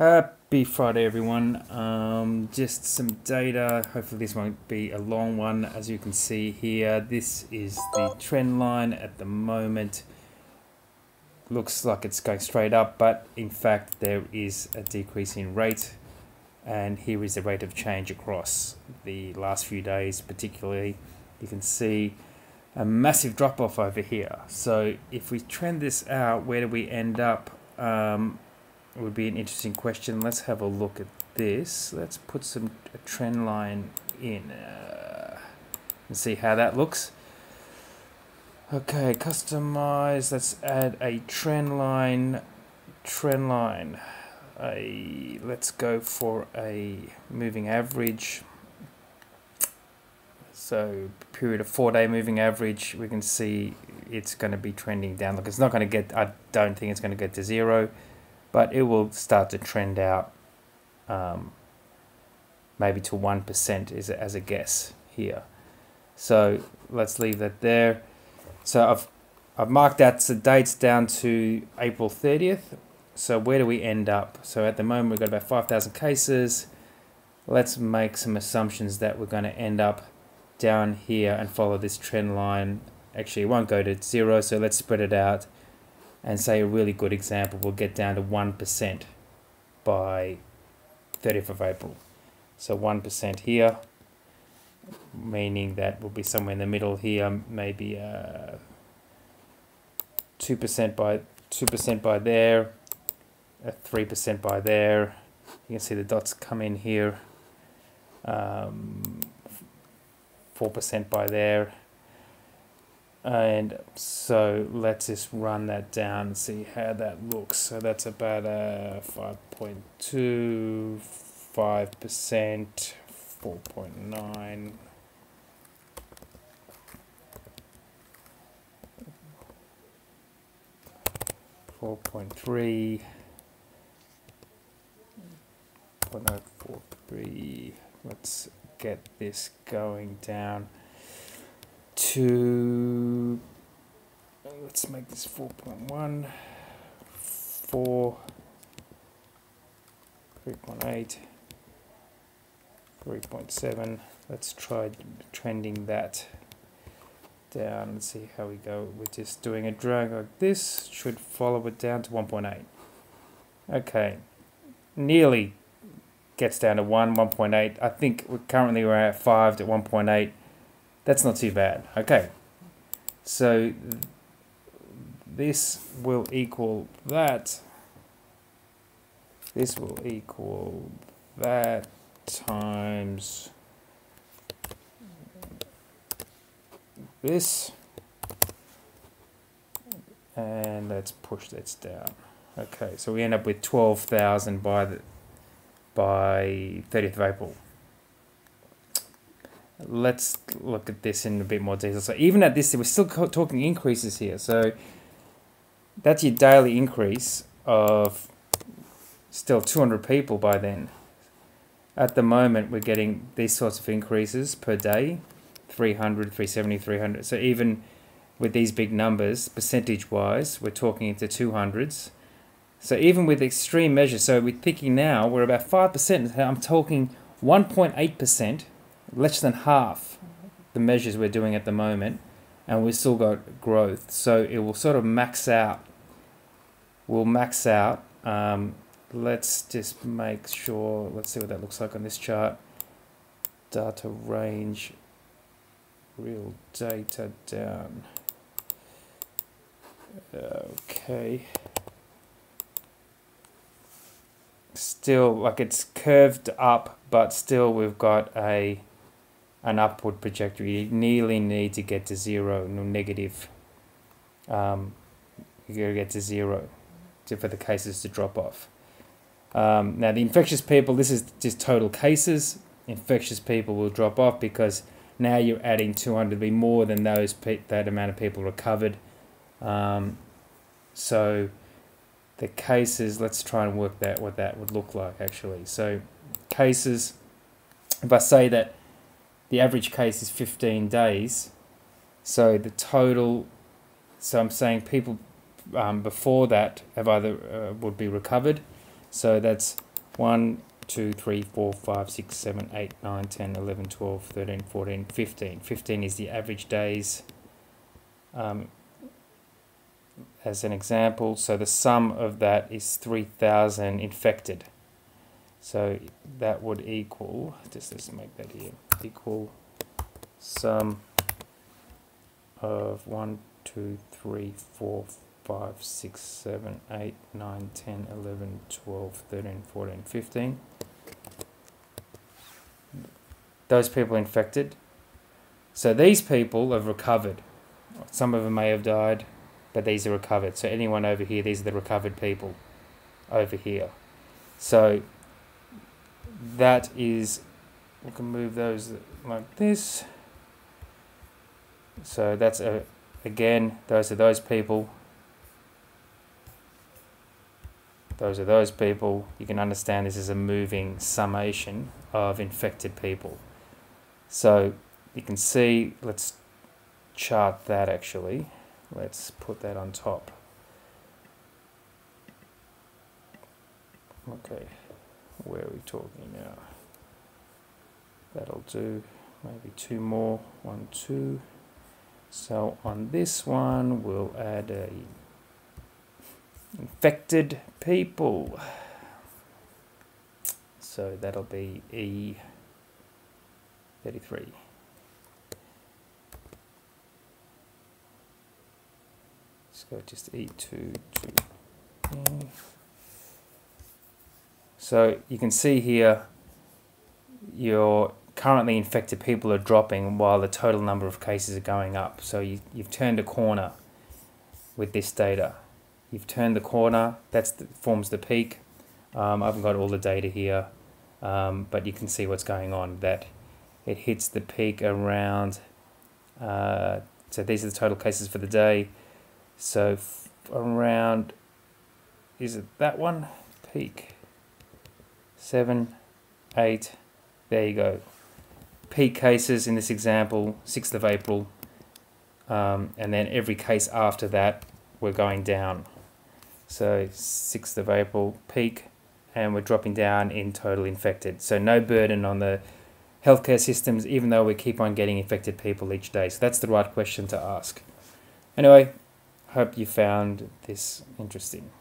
Happy Friday, everyone. Just some data. Hopefully this won't be a long one. As you can see here, this is the trend line at the moment. Looks like it's going straight up, but in fact there is a decrease in rate. And here is the rate of change across the last few days, particularly. You can see a massive drop off over here. So if we trend this out, where do we end up? It would be an interesting question. Let's have a look at this. Let's put a trend line in and see how that looks. Okay, customize. Let's add a trend line. Let's go for a moving average. So period of 4-day moving average. We can see it's going to be trending down. Look, it's not going to get. I don't think it's going to get to zero. But it will start to trend out, maybe to 1% as a guess here. So let's leave that there. So I've marked out the dates down to April 30th. So where do we end up? So at the moment we've got about 5,000 cases. Let's make some assumptions that we're going to end up down here and follow this trend line. Actually, it won't go to zero, so let's spread it out. And say a really good example, we'll get down to 1% by 30th of April. So 1% here, meaning that we'll be somewhere in the middle here, maybe 2% by there, 3% by there. You can see the dots come in here, 4% by there. And so let's just run that down and see how that looks. So that's about 5.2, 5%, 4.9, 4.3, 0.043. Let's get this going down to, let's make this 4.1, 4, 3.8, 3.7. Let's try trending that down and see how we go. We're just doing a drag like this, should follow it down to 1.8. Okay, nearly gets down to 1.8. I think currently we're at 5 to 1.8. That's not too bad. Okay, so this will equal that. This will equal that times this. And let's push this down. Okay, so we end up with 12,000 by 30th of April. Let's look at this in a bit more detail. So even at this, we're still talking increases here. So that's your daily increase of still 200 people by then. At the moment, we're getting these sorts of increases per day, 300, 370, 300. So even with these big numbers, percentage-wise, we're talking into 200s. So even with extreme measures, so we're thinking now, we're about 5%. I'm talking 1.8%. Less than half the measures we're doing at the moment, and we've still got growth. So it will sort of max out. We'll max out. Let's just make sure. Let's see what that looks like on this chart. Data range. Real data down. Okay. Still, like it's curved up, but still we've got an upward trajectory. You nearly need to get to zero, no negative. You gotta get to zero for the cases to drop off. Now the infectious people, this is just total cases. Infectious people will drop off because now you're adding 200 to be more than that amount of people recovered. So the cases, let's try and work that what that would look like actually. So cases, if I say that the average case is 15 days, so the total, so I'm saying people before that have either would be recovered, so that's 1, 2, 3, 4, 5, 6, 7, 8, 9, 10, 11, 12, 13, 14, 15. 15 is the average days as an example. So the sum of that is 3,000 infected. So that would equal, just let's make that here, equal sum of 1, 2, 3, 4, 5, 6, 7, 8, 9, 10, 11, 12, 13, 14, 15. Those people infected. So these people have recovered. Some of them may have died, but these are recovered. So anyone over here, these are the recovered people over here. So that is, we can move those like this. So that's again, those are those people. Those are those people. You can understand this is a moving summation of infected people. So you can see, let's chart that actually. Let's put that on top. Okay, where are we talking now? That'll do, maybe two more, 1, 2. So on this one, we'll add a infected people. So that'll be E33. Let's go just E2 to E. So you can see here your currently infected people are dropping while the total number of cases are going up. So you've turned a corner with this data. You've turned the corner, that forms the peak. I haven't got all the data here, but you can see what's going on, that it hits the peak around, so these are the total cases for the day. So around, is it that one? Peak, 7, 8, there you go. Peak cases in this example, 6th of April, and then every case after that, we're going down. So 6th of April, peak, and we're dropping down in total infected. So no burden on the healthcare systems, even though we keep on getting infected people each day. So that's the right question to ask. Anyway, hope you found this interesting.